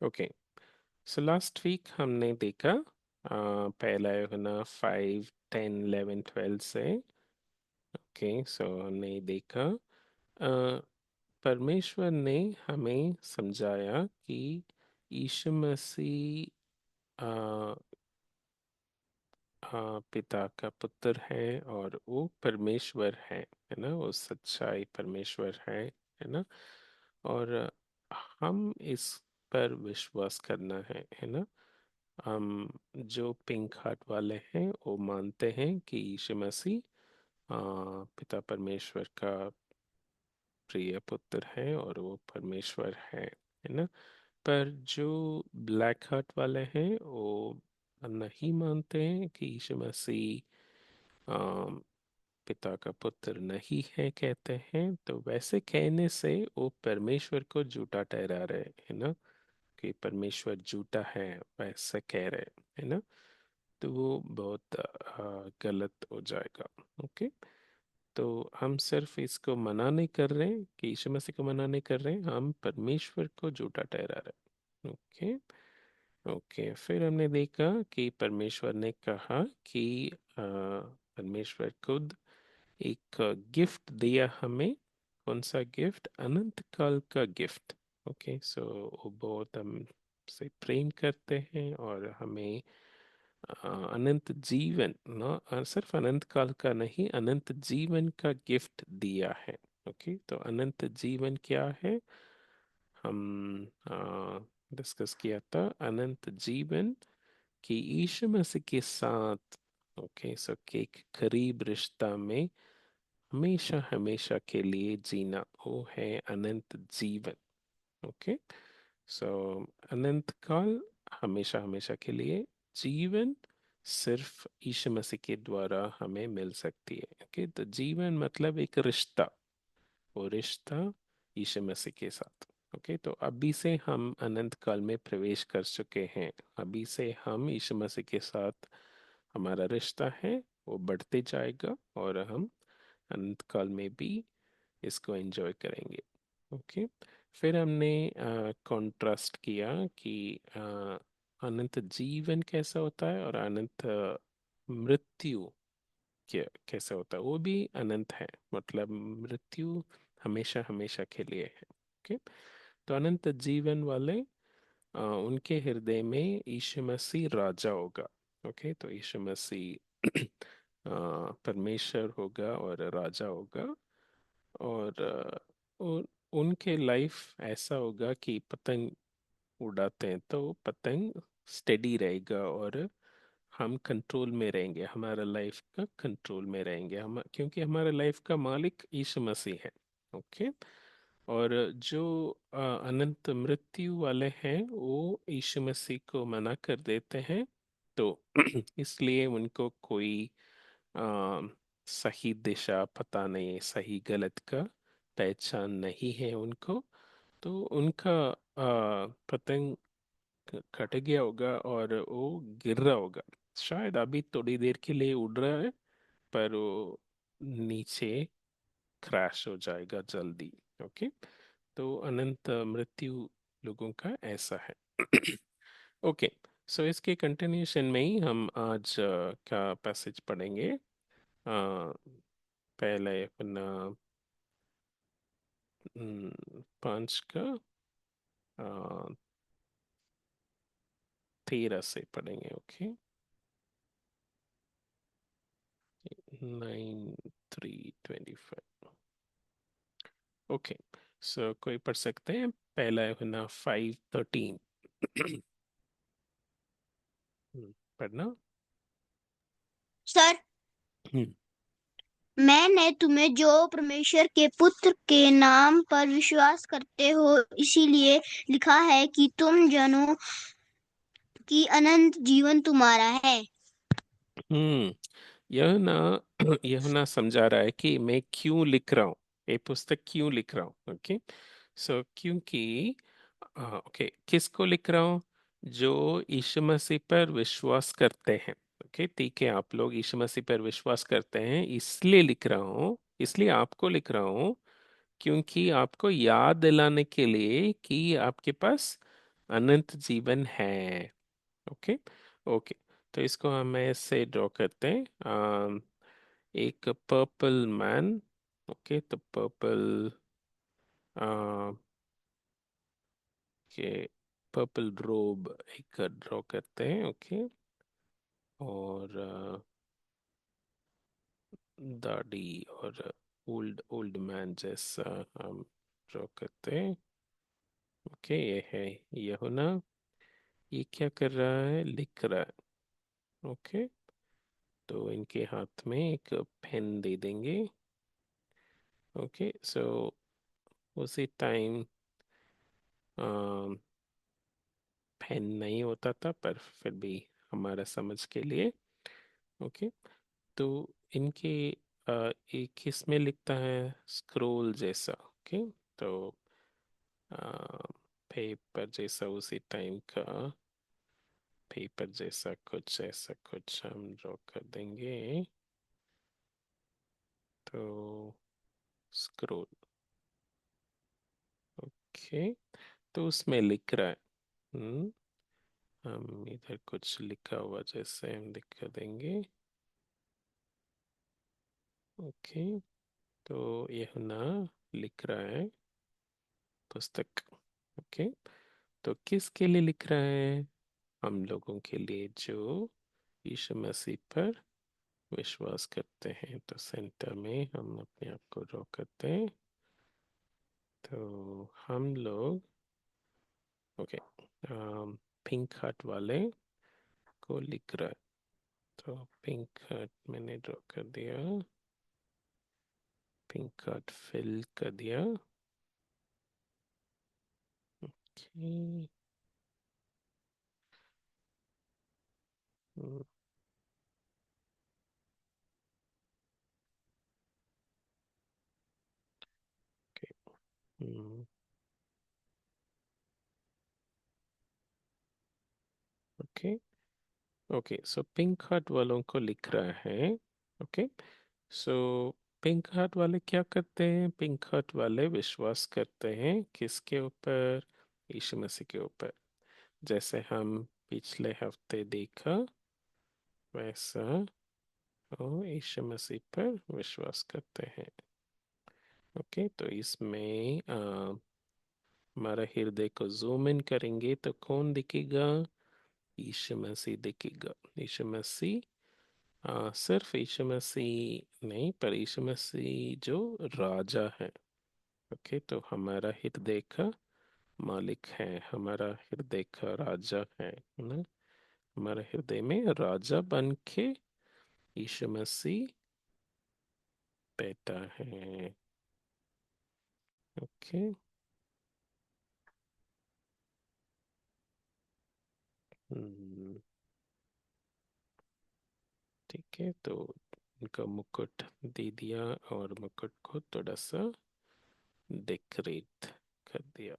Okay, so last week हमने देखा पहला यूहन्ना 5, 10, 11, 12 से। ओके, सो हमने देखा परमेश्वर ने हमें समझाया कि यीशु मसीह पिता का पुत्र है और वो परमेश्वर है ना, वो सच्चाई परमेश्वर है ना। और हम इस पर विश्वास करना है ना। हम जो पिंक हार्ट वाले हैं वो मानते हैं कि यीशु मसीह पिता परमेश्वर का प्रिय पुत्र है और वो परमेश्वर है ना। पर जो ब्लैक हार्ट वाले हैं वो नहीं मानते हैं कि यीशु मसीह अम, पिता का पुत्र नहीं है, कहते हैं। तो वैसे कहने से वो परमेश्वर को झूठा ठहरा रहे है ना, कि परमेश्वर झूठा है, वैसा कह रहे है ना। तो वो बहुत गलत हो जाएगा। ओके, तो हम सिर्फ इसको मना नहीं कर रहे हैं कि यीशु मसीह को मना नहीं कर रहे हैं, हम परमेश्वर को झूठा ठहरा रहे हैं। ओके। ओके, फिर हमने देखा कि परमेश्वर ने कहा कि परमेश्वर खुद एक गिफ्ट दिया हमें। कौन सा गिफ्ट? अनंत काल का गिफ्ट। ओके, सो वो बहुत हमसे प्रेम करते हैं और हमें अनंत जीवन ना, सिर्फ अनंत काल का नहीं, अनंत जीवन का गिफ्ट दिया है। ओके, तो अनंत जीवन क्या है? हम डिस्कस किया था अनंत जीवन कि यीशु मसीह के साथ, ओके, सो के एक करीब रिश्ता में हमेशा हमेशा के लिए जीना, वो है अनंत जीवन। ओके, सो अनंत काल, हमेशा हमेशा के लिए जीवन सिर्फ यीशु मसीह के द्वारा हमें मिल सकती है। ओके, तो जीवन मतलब एक रिश्ता, वो रिश्ता यीशु मसीह के साथ। ओके, तो अभी से हम अनंत काल में प्रवेश कर चुके हैं। अभी से हम यीशु मसीह के साथ हमारा रिश्ता है वो बढ़ते जाएगा और हम अनंत काल में भी इसको एंजॉय करेंगे। ओके, फिर हमने कंट्रास्ट किया कि अनंत जीवन कैसा होता है और अनंत मृत्यु क्या कैसे होता है। वो भी अनंत है, मतलब मृत्यु हमेशा हमेशा के लिए है। ओके, तो अनंत जीवन वाले उनके हृदय में यीशु मसीह राजा होगा। ओके, तो यीशु मसीह परमेश्वर होगा और राजा होगा। और उनके लाइफ ऐसा होगा कि पतंग उड़ाते हैं तो पतंग स्टेडी रहेगा और हम कंट्रोल में रहेंगे, हमारा लाइफ का कंट्रोल में रहेंगे हम, क्योंकि हमारे लाइफ का मालिक यीशु मसीह है। ओके, और जो अनंत मृत्यु वाले हैं वो यीशु मसीह को मना कर देते हैं। तो इसलिए उनको कोई आ, सही दिशा पता नहीं, सही गलत का पहचान नहीं है उनको। तो उनका पतंग कट गया होगा और वो गिर रहा होगा। शायद अभी थोड़ी देर के लिए उड़ रहा है, पर वो नीचे क्रैश हो जाएगा जल्दी। ओके, तो अनंत मृत्यु लोगों का ऐसा है। ओके, सो इसके कंटिन्यूशन में ही हम आज का पैसेज पढ़ेंगे। पहले अपना 5 का 13 से पढ़ेंगे। ओके, 9, 3, 25। ओके, सो कोई पढ़ सकते हैं? पहला है ना 5:13। पढ़ना। सर, हम्म। मैंने तुम्हें जो परमेश्वर के पुत्र के नाम पर विश्वास करते हो इसीलिए लिखा है कि तुम जनों की अनंत जीवन तुम्हारा है। हम्म, यह ना यह ना समझा रहा है कि मैं क्यों लिख रहा हूँ, ये पुस्तक क्यों लिख रहा हूँ। ओके, सो क्योंकि ओके, किसको लिख रहा हूँ? जो यीशु मसीह पर विश्वास करते हैं। ओके, ठीक है, आप लोग यीशु मसीह पर विश्वास करते हैं इसलिए लिख रहा हूँ, इसलिए आपको लिख रहा हूँ, क्योंकि आपको याद दिलाने के लिए कि आपके पास अनंत जीवन है। ओके। ओके, तो इसको हम ऐसे ड्रॉ करते हैं। एक पर्पल मैन। ओके, तो पर्पल के पर्पल रोब एक ड्रॉ करते हैं। ओके, और दाढ़ी और ओल्ड ओल्ड मैन जैसा हम ड्रॉ करते हैं। ओके, ये है, ये होना। ये क्या कर रहा है, लिख रहा है। ओके, तो इनके हाथ में एक पेन दे देंगे। ओके, सो उसी टाइम पेन नहीं होता था, पर फिर भी हमारा समझ के लिए। ओके, तो इनके एक इसमें लिखता है स्क्रोल जैसा। ओके, तो पेपर जैसा, उसी टाइम का पेपर जैसा कुछ, ऐसा कुछ हम ड्रॉ कर देंगे। तो स्क्रोल। ओके, तो उसमें लिख रहा है। हम्म हम इधर कुछ लिखा हुआ जैसे हम लिख देंगे। ओके, तो यह ना लिख रहा है पुस्तक। ओके, तो किसके लिए लिख रहा है, हम लोगों के लिए जो यीशु मसीह पर विश्वास करते हैं। तो सेंटर में हम अपने आप को ड्रॉ करते हैं। तो हम लोग, ओके, पिंक हार्ट वाले को लिख रहा है। तो पिंक हार्ट मैंने ड्रॉ कर दिया, पिंक हार्ट फिल कर दिया। Okay, okay, okay, okay, so pink heart वालों को लिख रहा है। ओके, सो पिंक हार्ट वाले क्या करते हैं, पिंक हार्ट वाले विश्वास करते हैं किसके ऊपर, यीशु मसीह के ऊपर। जैसे हम पिछले हफ्ते देखा वैसा वो यीशु मसीह पर विश्वास करते हैं। ओके, तो इसमें हमारा हृदय को जूम इन करेंगे तो कौन दिखेगा, यीशु मसीह दिखेगा। यीशु मसीह, सिर्फ यीशु मसीह नहीं, पर यीशु मसीह जो राजा है। ओके, तो हमारा हृदय का मालिक है, हमारा हृदय का राजा है ना। हमारे हृदय में राजा बन के यीशु मसीह बैठा है। ओके। हम्म, ठीक है, तो उनका मुकुट दे दिया और मुकुट को थोड़ा सा डेकोरेट कर दिया।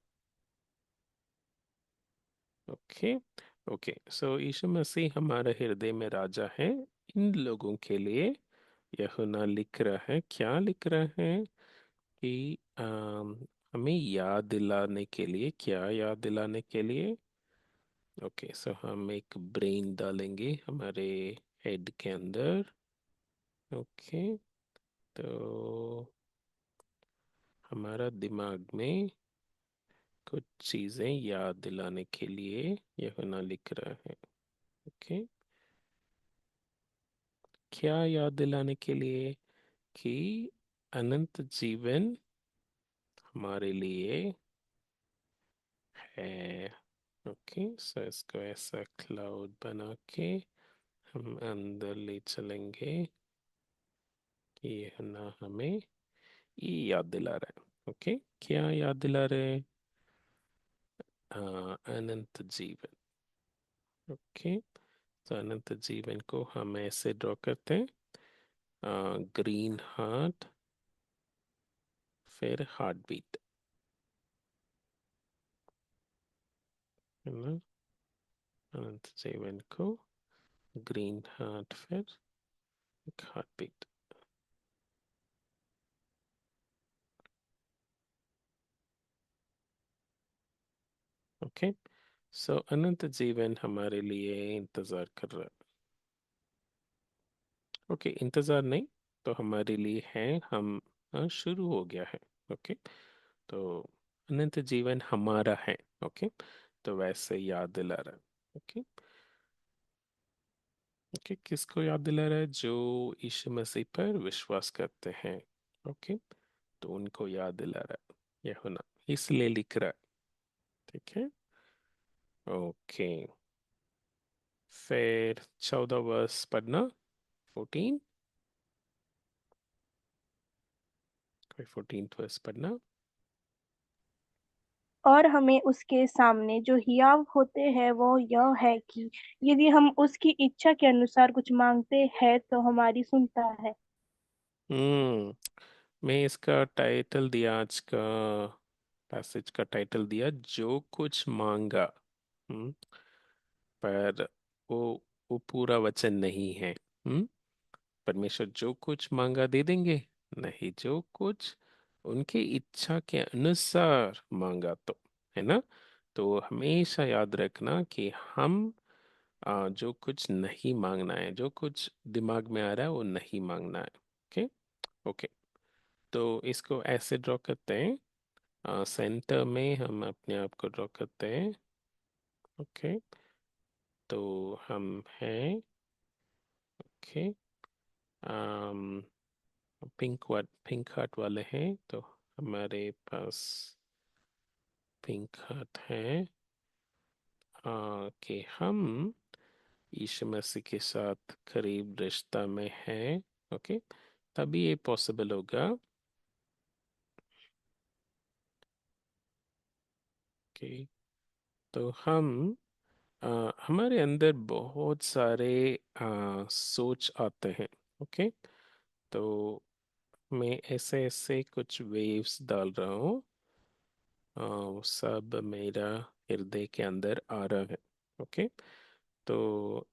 ओके। ओके, सो यीशु मसीह हमारे हृदय में राजा है। इन लोगों के लिए यूहन्ना लिख रहा है, क्या लिख रहा है कि हमें याद दिलाने के लिए, क्या याद दिलाने के लिए। ओके, सो हम एक ब्रेन डालेंगे हमारे हेड के अंदर। ओके, तो हमारा दिमाग में कुछ चीज़ें याद दिलाने के लिए यूहन्ना लिख रहा है। ओके, क्या याद दिलाने के लिए, कि अनंत जीवन हमारे लिए है। ओके, सो इसको ऐसा क्लाउड बना के हम अंदर ले चलेंगे कि ये ना हमें ये याद दिला रहा है। ओके, क्या याद दिला रहे हैं, अनंत जीवन। ओके, तो अनंत जीवन को हम ऐसे ड्रॉ करते हैं, ग्रीन हार्ट, फिर हार्ट बीट, है ना। अनंत जीवन को ग्रीन हार्ट, फिर हार्ट बीट। ओके, सो अनंत जीवन हमारे लिए इंतजार कर रहा है। ओके, इंतजार नहीं, तो हमारे लिए है। हम शुरू हो गया है। ओके, तो अनंत जीवन हमारा है। ओके, तो वैसे याद दिला रहा है। ओके। ओके, किसको याद दिला रहा है? जो यीशु मसीह पर विश्वास करते हैं। ओके, तो उनको याद दिला रहा है यह होना, इसलिए लिख रहा है। ठीक है। ओके, फिर 14 वर्ष पढ़ना। 14, कोई 14 वर्ष पढ़ना। और हमें उसके सामने जो हियाव होते हैं वो यह है कि यदि हम उसकी इच्छा के अनुसार कुछ मांगते हैं तो हमारी सुनता है। हम्म मैं इसका टाइटल दिया, आज का पैसेज का टाइटल दिया, जो कुछ मांगा। हम्म पर वो वो पूरा वचन नहीं है। परमेश्वर जो कुछ मांगा दे देंगे? नहीं, जो कुछ उनकी इच्छा के अनुसार मांगा तो, है ना। तो हमेशा याद रखना कि हम जो कुछ नहीं मांगना है, जो कुछ दिमाग में आ रहा है वो नहीं मांगना है। ओके। ओके, तो इसको ऐसे ड्रॉ करते हैं। सेंटर में हम अपने आप को ड्रॉ करते हैं। ओके, तो हम हैं। ओके, पिंक हार्ट वाले हैं, तो हमारे पास पिंक हार्ट है। कि हम यीशु मसीह के साथ करीब रिश्ता में हैं। ओके, तभी ये पॉसिबल होगा। ओके, तो हमारे अंदर बहुत सारे सोच आते हैं। ओके, तो मैं ऐसे ऐसे कुछ वेव्स डाल रहा हूँ। वो सब मेरा हृदय के अंदर आ रहा है। ओके, तो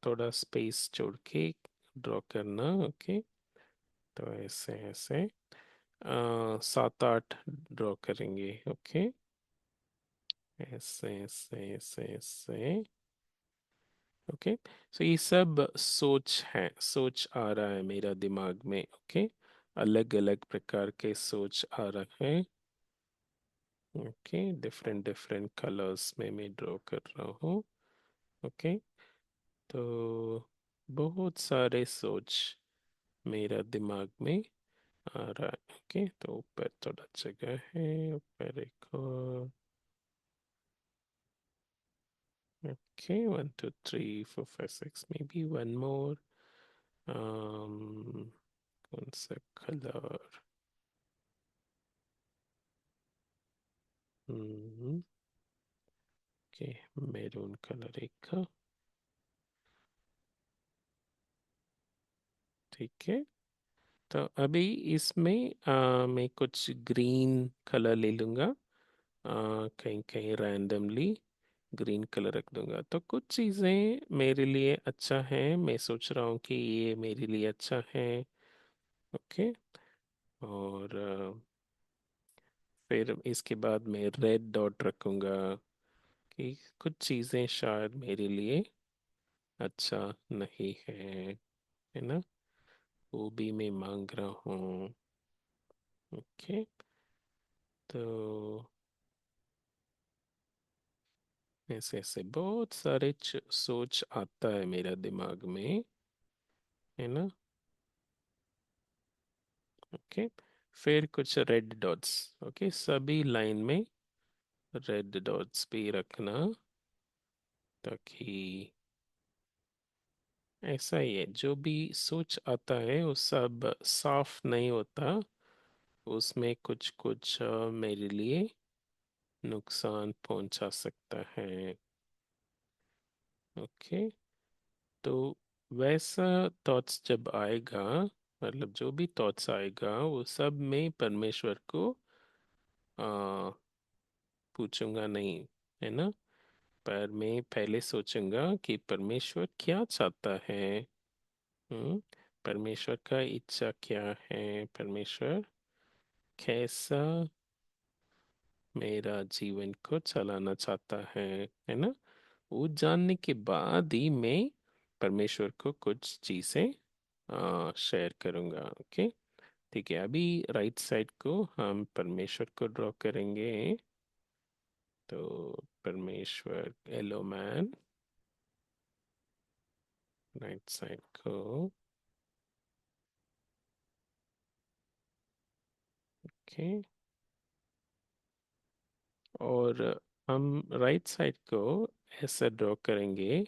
थोड़ा स्पेस छोड़ के ड्रॉ करना। ओके, तो ऐसे ऐसे 7 8 ड्रॉ करेंगे। ओके, ऐसे ऐसे ऐसे ऐसे। ओके, सो ये सब सोच है, सोच आ रहा है मेरा दिमाग में। ओके, अलग अलग प्रकार के सोच आ रहा है। ओके, डिफरेंट डिफरेंट कलर्स में मैं ड्रॉ कर रहा हूँ। ओके, तो बहुत सारे सोच मेरा दिमाग में आ रहा है। ओके, तो ऊपर थोड़ा जगह है, ऊपर एक और। Okay, 1 2 3 4 5 6, may be one more. कौन सा कलर? हम्म ओके, मैरून कलर एक का। ठीक है, तो अभी इसमें मैं कुछ ग्रीन कलर ले लूँगा। कहीं कहीं रैंडमली ग्रीन कलर रख दूंगा, तो कुछ चीज़ें मेरे लिए अच्छा है, मैं सोच रहा हूँ कि ये मेरे लिए अच्छा है। ओके, और फिर इसके बाद मैं रेड डॉट रखूँगा कि कुछ चीज़ें शायद मेरे लिए अच्छा नहीं है ना, वो भी मैं मांग रहा हूँ। ओके, तो ऐसे ऐसे बहुत सारे सोच आता है मेरा दिमाग में, है ना। ओके, फिर कुछ रेड डॉट्स। ओके, सभी लाइन में रेड डॉट्स भी रखना, ताकि ऐसा ही है, जो भी सोच आता है वो सब साफ नहीं होता, उसमें कुछ कुछ मेरे लिए नुकसान पहुंचा सकता है। ओके, तो वैसा थॉट्स जब आएगा, मतलब जो भी थॉट्स आएगा वो सब मैं परमेश्वर को आ, पूछूंगा नहीं, है ना। पर मैं पहले सोचूंगा कि परमेश्वर क्या चाहता है। हम्म परमेश्वर का इच्छा क्या है, परमेश्वर कैसा मेरा जीवन को चलाना चाहता है ना। वो जानने के बाद ही मैं परमेश्वर को कुछ चीज़ें शेयर करूँगा। ओके, ठीक है। अभी राइट साइड को हम परमेश्वर को ड्रॉ करेंगे। तो परमेश्वर, एलो मैन, राइट साइड को। ओके, और हम राइट साइड को ऐसा ड्रॉ करेंगे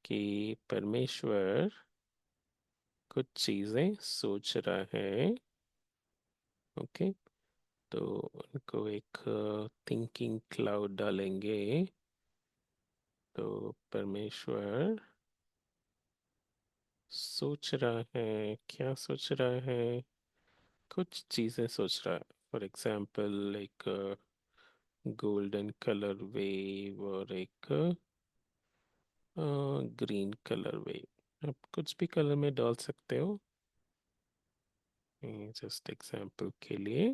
कि परमेश्वर कुछ चीज़ें सोच रहा है। ओके, तो उनको एक थिंकिंग क्लाउड डालेंगे। तो परमेश्वर सोच रहा है, क्या सोच रहा है? कुछ चीज़ें सोच रहा है। फॉर एग्जाम्पल एक गोल्डन कलर वेव और एक ग्रीन कलर वेव। आप कुछ भी कलर में डाल सकते हो, जस्ट एग्जाम्पल के लिए।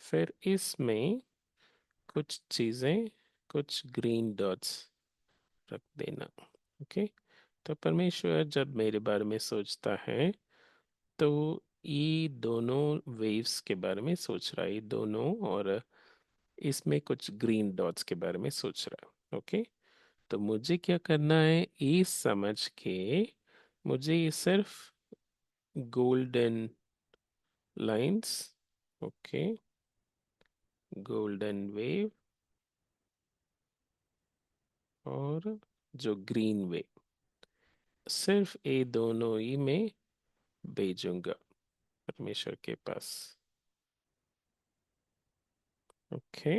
फिर इसमें कुछ चीज़ें, कुछ ग्रीन डॉट्स रख देना। ओके, तो परमेश्वर जब मेरे बारे में सोचता है तो ये दोनों वेव्स के बारे में सोच रहा है, ये दोनों, और इसमें कुछ ग्रीन डॉट्स के बारे में सोच रहा है। ओके, तो मुझे क्या करना है, ये समझ के मुझे ये सिर्फ golden lines, okay, golden wave और जो ग्रीन वेव, सिर्फ ये दोनों ही मैं भेजूंगा परमेश्वर के पास। ओके,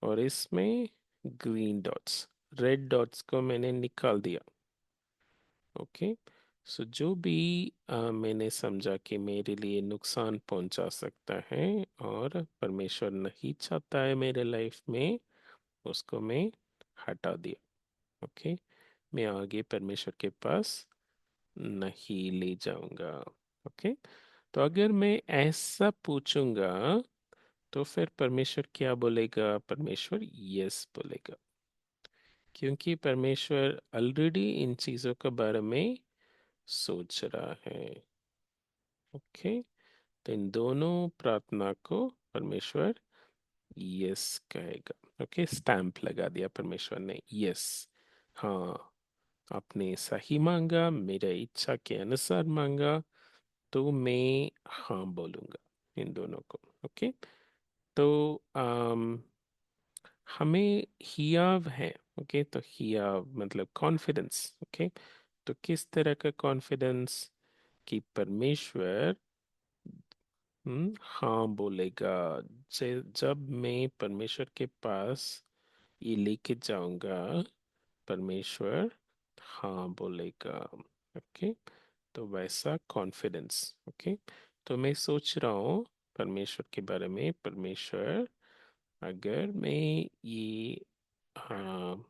और इसमें ग्रीन डॉट्स, रेड डॉट्स को मैंने निकाल दिया। ओके, सो जो भी मैंने समझा कि मेरे लिए नुकसान पहुंचा सकता है और परमेश्वर नहीं चाहता है मेरे लाइफ में, उसको मैं हटा दिया। ओके, मैं आगे परमेश्वर के पास नहीं ले जाऊंगा। ओके, तो अगर मैं ऐसा पूछूंगा तो फिर परमेश्वर क्या बोलेगा? परमेश्वर यस बोलेगा, क्योंकि परमेश्वर ऑलरेडी इन चीज़ों के बारे में सोच रहा है। ओके, तो इन दोनों प्रार्थना को परमेश्वर यस कहेगा। ओके, स्टैंप लगा दिया परमेश्वर ने, यस। हाँ, आपने सही मांगा, मेरा इच्छा के अनुसार मांगा, तो मैं हाँ बोलूँगा इन दोनों को। ओके, तो हमें हियाव है। ओके, तो हियाव मतलब कॉन्फिडेंस। ओके, तो किस तरह का कॉन्फिडेंस? कि परमेश्वर हाँ बोलेगा। जब मैं परमेश्वर के पास ये लेके जाऊंगा, परमेश्वर हाँ बोलेगा। ओके, तो वैसा कॉन्फिडेंस। ओके, तो मैं सोच रहा हूँ परमेश्वर के बारे में, परमेश्वर अगर मैं ये हाँ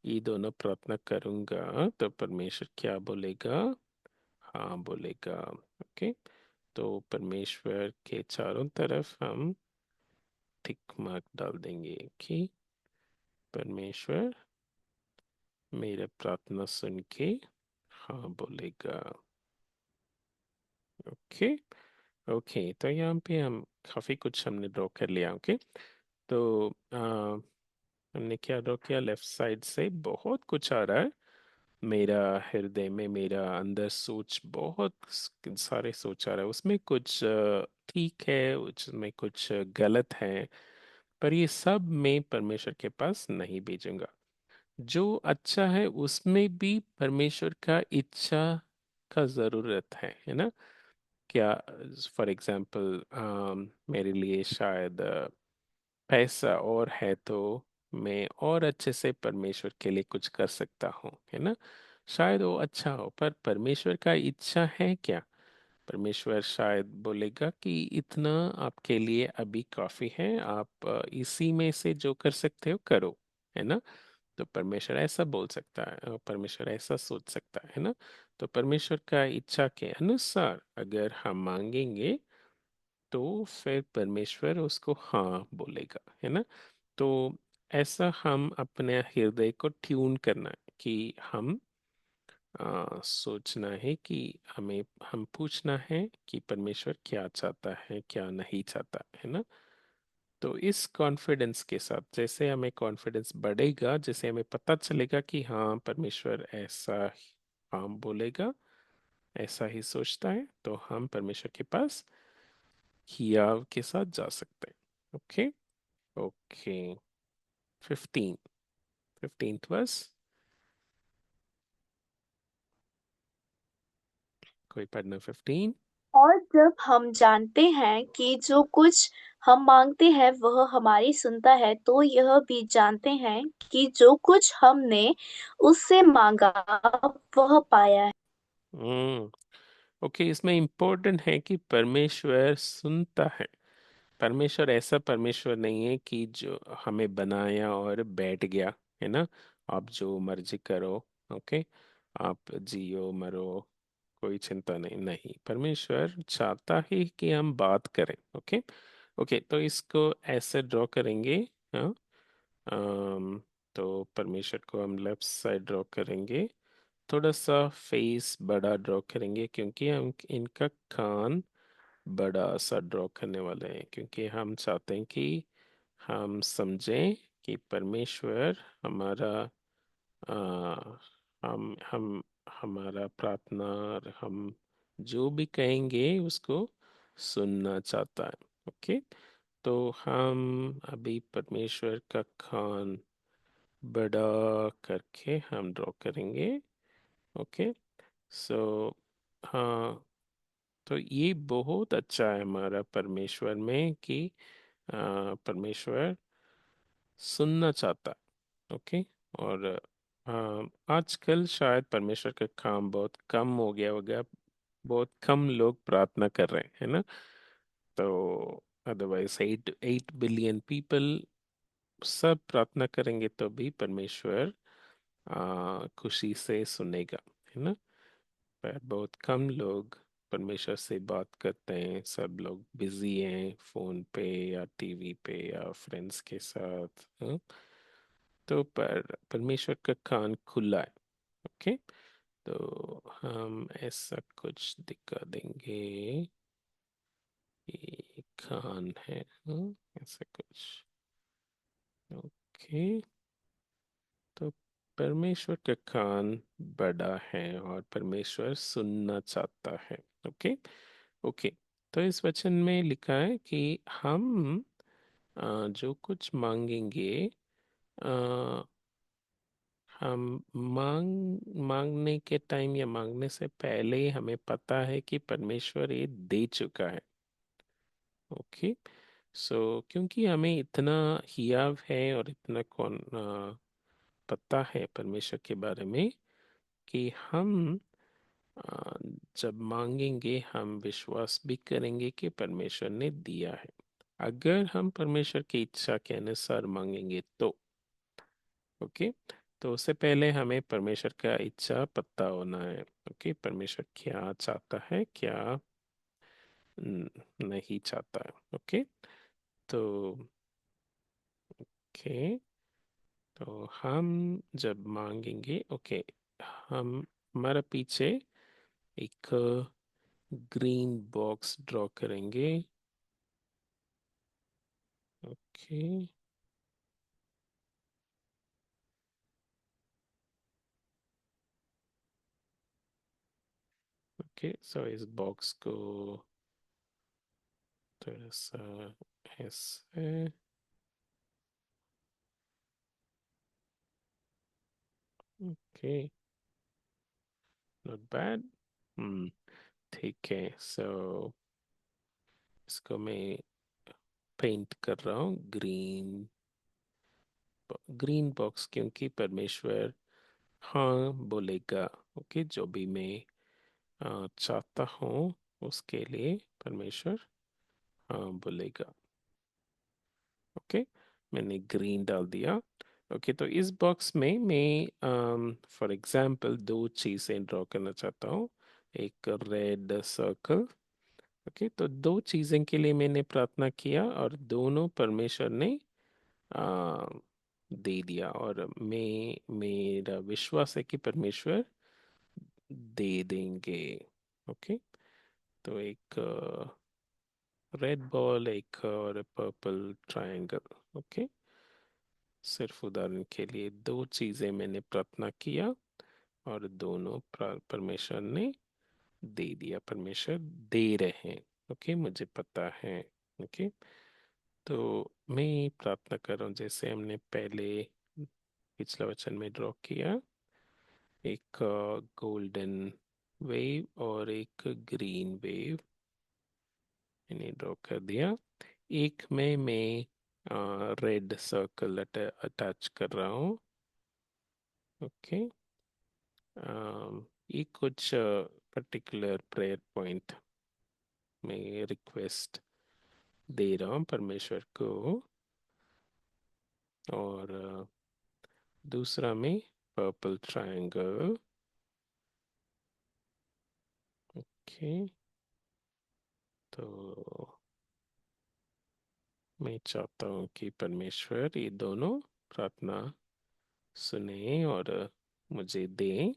ये दोनों प्रार्थना करूंगा तो परमेश्वर क्या बोलेगा? हाँ बोलेगा। ओके, तो परमेश्वर के चारों तरफ हम टिक मार्क डाल देंगे कि परमेश्वर मेरा प्रार्थना सुन के हाँ बोलेगा। ओके, ओके, तो यहाँ पे हम काफ़ी कुछ हमने ड्रॉ कर लिया। ओके, तो हमने क्या ड्रॉ किया? लेफ्ट साइड से बहुत कुछ आ रहा है मेरा हृदय में, मेरा अंदर सोच, बहुत सारे सोच आ रहा है। उसमें कुछ ठीक है, उसमें कुछ गलत है, पर ये सब मैं परमेश्वर के पास नहीं भेजूंगा। जो अच्छा है उसमें भी परमेश्वर का इच्छा का जरूरत है ना। क्या? फॉर एग्जाम्पल मेरे लिए शायद पैसा और है, तो मैं और अच्छे से परमेश्वर के लिए कुछ कर सकता हूँ, है ना। शायद वो अच्छा हो, पर परमेश्वर का इच्छा है क्या? परमेश्वर शायद बोलेगा कि इतना आपके लिए अभी काफी है, आप इसी में से जो कर सकते हो करो, है ना। तो परमेश्वर ऐसा बोल सकता है, परमेश्वर ऐसा सोच सकता है ना। तो परमेश्वर का इच्छा के अनुसार अगर हम मांगेंगे तो फिर परमेश्वर उसको हाँ बोलेगा, है ना। तो ऐसा हम अपने हृदय को ट्यून करना है कि हम सोचना है कि हमें हम पूछना है कि परमेश्वर क्या चाहता है क्या नहीं चाहता, है ना। तो इस कॉन्फिडेंस के साथ जैसे हमें कॉन्फिडेंस बढ़ेगा, जैसे हमें पता चलेगा कि हाँ परमेश्वर ऐसा हाँ बोलेगा, ऐसा ही सोचता है, तो हम परमेश्वर के पास हियाव के साथ जा सकते हैं। ओके। ओके। 15, 15th verse. कोई पढ़ना 15। और जब हम जानते हैं कि जो कुछ हम मांगते हैं वह हमारी सुनता है, तो यह भी जानते हैं कि जो कुछ हमने उससे मांगा वह पाया है। हम्म। ओके, इसमें इम्पोर्टेंट है कि परमेश्वर सुनता है। परमेश्वर ऐसा परमेश्वर नहीं है कि जो हमें बनाया और बैठ गया, है ना, आप जो मर्जी करो। ओके, आप जियो मरो, कोई चिंता नहीं। नहीं, परमेश्वर चाहता ही कि हम बात करें। ओके। ओके, तो इसको ऐसे ड्रॉ करेंगे। हाँ। अम, तो परमेश्वर को हम लेफ्ट साइड ड्रॉ करेंगे, थोड़ा सा फेस बड़ा ड्रॉ करेंगे क्योंकि हम इनका कान बड़ा सा ड्रॉ करने वाले हैं, क्योंकि हम चाहते हैं कि हम समझें कि परमेश्वर हमारा आ, हम हमारा प्रार्थना और हम जो भी कहेंगे उसको सुनना चाहता है। ओके। तो हम अभी परमेश्वर का कान बड़ा करके हम ड्रॉ करेंगे। ओके। सो हाँ, तो ये बहुत अच्छा है हमारा परमेश्वर में कि परमेश्वर सुनना चाहता है। ओके। और आजकल शायद परमेश्वर का काम बहुत कम हो गया होगा, बहुत कम लोग प्रार्थना कर रहे हैं, है ना। तो अदरवाइज 8 बिलियन पीपल सब प्रार्थना करेंगे तो भी परमेश्वर खुशी से सुनेगा, है ना। पर बहुत कम लोग परमेश्वर से बात करते हैं, सब लोग बिजी हैं फोन पे या टीवी पे या फ्रेंड्स के साथ। हाँ? तो पर परमेश्वर का कान खुला है। ओके। तो हम ऐसा कुछ दिखा देंगे, ये कान है। हाँ? ऐसा कुछ। ओके। तो परमेश्वर का कान बड़ा है और परमेश्वर सुनना चाहता है। ओके। ओके। तो इस वचन में लिखा है कि हम जो कुछ मांगेंगे, आ, हम मांगने के टाइम या मांगने से पहले ही हमें पता है कि परमेश्वर ये दे चुका है। ओके। सो क्योंकि हमें इतना हियाव है और इतना कौन पता है परमेश्वर के बारे में कि हम आ, जब मांगेंगे हम विश्वास भी करेंगे कि परमेश्वर ने दिया है। अगर हम परमेश्वर की इच्छा के अनुसार मांगेंगे तो ओके। तो उससे पहले हमें परमेश्वर का इच्छा पता होना है। ओके, परमेश्वर क्या चाहता है क्या नहीं चाहता है। ओके। तो ओके, तो हम जब मांगेंगे, ओके, हम हमारा पीछे एक ग्रीन बॉक्स ड्रॉ करेंगे। ओके। ओके, सो इस बॉक्स को थोड़ा सा ऐसे। Okay, not bad. हम्म, ठीक है। सो इसको मैं पेंट कर रहा हूँ ग्रीन, ग्रीन बॉक्स, क्योंकि परमेश्वर हाँ बोलेगा। ओके, जो भी मैं चाहता हूँ उसके लिए परमेश्वर हाँ बोलेगा। ओके, मैंने ग्रीन डाल दिया। ओके, तो इस बॉक्स में मैं फॉर एग्जांपल दो चीज़ें ड्रॉ करना चाहता हूँ। एक रेड सर्कल ओके, तो दो चीज़ें के लिए मैंने प्रार्थना किया और दोनों परमेश्वर ने आ, दे दिया, और मेरा विश्वास है कि परमेश्वर दे देंगे। ओके, तो एक रेड बॉल, एक और पर्पल ट्रायंगल। ओके, सिर्फ उदाहरण के लिए दो चीज़ें मैंने प्रार्थना किया और दोनों परमेश्वर ने दे दिया, परमेश्वर दे रहे हैं। ओके, मुझे पता है। ओके, तो मैं प्रार्थना कर रहा हूँ जैसे हमने पहले पिछला वचन में ड्रॉ किया, एक गोल्डन वेव और एक ग्रीन वेव मैंने ड्रॉ कर दिया। एक में मैं रेड सर्कल अटैच कर रहा हूँ। ओके, ये कुछ पर्टिकुलर प्रेयर पॉइंट में रिक्वेस्ट दे रहा हूँ परमेश्वर को, और दूसरा में पर्पल ट्रायंगल। ओके, तो मैं चाहता हूँ कि परमेश्वर ये दोनों प्रार्थना सुने और मुझे दें।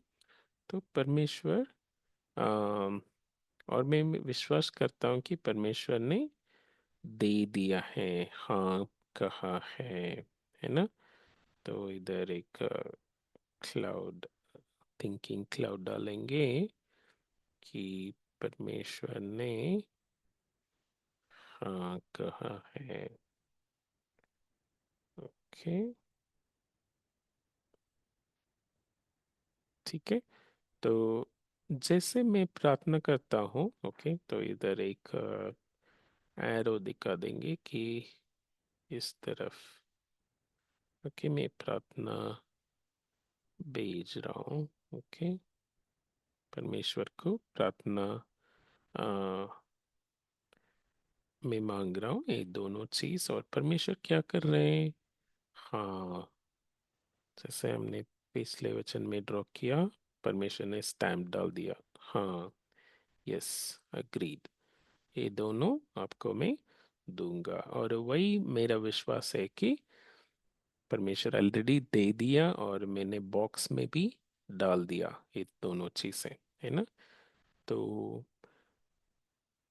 तो परमेश्वर, अम, और मैं विश्वास करता हूँ कि परमेश्वर ने दे दिया है, हाँ कहा है ना। तो इधर एक क्लाउड, थिंकिंग क्लाउड डालेंगे कि परमेश्वर ने हाँ कहा है। ओके, ठीक है। तो जैसे मैं प्रार्थना करता हूँ, ओके, तो इधर एक एरो दिखा देंगे कि इस तरफ। ओके, मैं प्रार्थना भेज रहा हूँ। ओके, परमेश्वर को प्रार्थना आ, मैं मांग रहा हूँ ये दोनों चीज, और परमेश्वर क्या कर रहे हैं। हाँ, जैसे हमने पिछले वचन में ड्रॉ किया, परमेश्वर ने स्टैम्प डाल दिया। हाँ, यस, अग्रीड, ये दोनों आपको मैं दूंगा। और वही मेरा विश्वास है कि परमेश्वर ऑलरेडी दे दिया और मैंने बॉक्स में भी डाल दिया ये दोनों चीजें, है ना। तो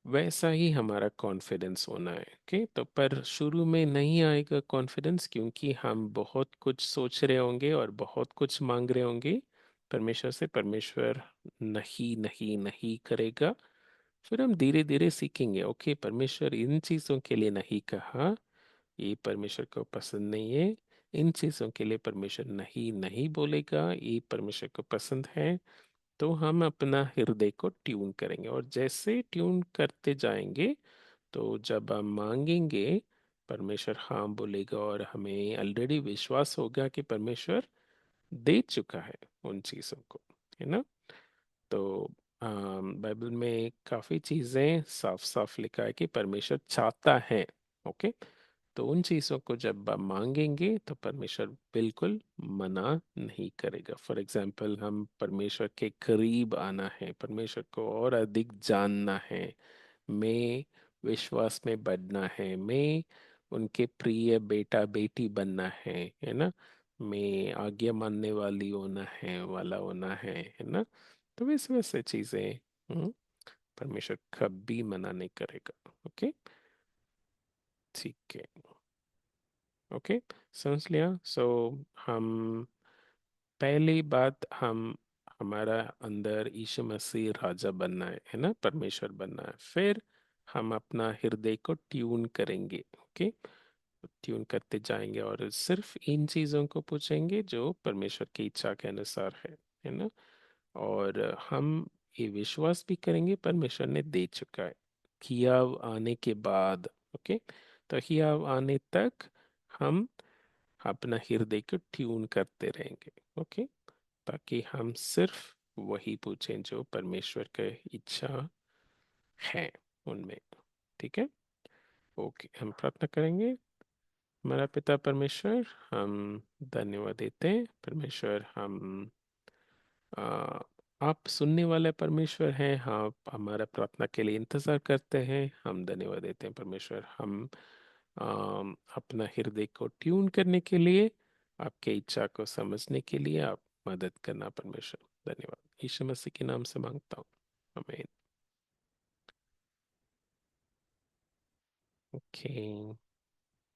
वैसा ही हमारा कॉन्फिडेंस होना है। ओके, तो पर शुरू में नहीं आएगा कॉन्फिडेंस, क्योंकि हम बहुत कुछ सोच रहे होंगे और बहुत कुछ मांग रहे होंगे परमेश्वर से। परमेश्वर नहीं नहीं नहीं करेगा। फिर हम धीरे धीरे सीखेंगे, ओके परमेश्वर इन चीज़ों के लिए नहीं कहा, ये परमेश्वर को पसंद नहीं है। इन चीज़ों के लिए परमेश्वर नहीं नहीं बोलेगा, ये परमेश्वर को पसंद है। तो हम अपना हृदय को ट्यून करेंगे, और जैसे ट्यून करते जाएंगे तो जब हम मांगेंगे परमेश्वर हाँ बोलेगा, और हमें ऑलरेडी विश्वास होगा कि परमेश्वर दे चुका है उन चीज़ों को, है ना। तो बाइबल में काफ़ी चीज़ें साफ साफ लिखा है कि परमेश्वर चाहता है। ओके, तो उन चीज़ों को जब आप मांगेंगे तो परमेश्वर बिल्कुल मना नहीं करेगा। फॉर एग्जाम्पल, हम परमेश्वर के करीब आना है, परमेश्वर को और अधिक जानना है, मैं विश्वास में बढ़ना है, मैं उनके प्रिय बेटा बेटी बनना है ना, मैं आज्ञा मानने वाली होना है, वाला होना है ना। तो वैसे वैसे चीज़ें परमेश्वर कभी मना नहीं करेगा। ओके, ठीक है। ओके, समझ लिया। सो हम पहली बात, हम हमारा अंदर यीशु मसीह राजा बनना है ना, परमेश्वर बनना है। फिर हम अपना हृदय को ट्यून करेंगे। ओके, ट्यून करते जाएंगे और सिर्फ इन चीज़ों को पूछेंगे जो परमेश्वर की इच्छा के अनुसार है ना। और हम ये विश्वास भी करेंगे परमेश्वर ने दे चुका है। हियाव आने के बाद, ओके, तो हियाव आने तक हम अपना हृदय को ट्यून करते रहेंगे। ओके, ताकि हम सिर्फ वही पूछें जो परमेश्वर की इच्छा है उनमें। ठीक है, ओके, हम प्रार्थना करेंगे। हमारा पिता परमेश्वर, हम धन्यवाद देते हैं परमेश्वर, हम आप सुनने वाले परमेश्वर हैं, हाँ, आप हमारा प्रार्थना के लिए इंतजार करते हैं। हम धन्यवाद देते हैं परमेश्वर, हम अपना हृदय को ट्यून करने के लिए, आपके इच्छा को समझने के लिए आप मदद करना परमेश्वर। धन्यवाद, यीशु मसीह के नाम से मांगता हूँ, आमीन। ओके।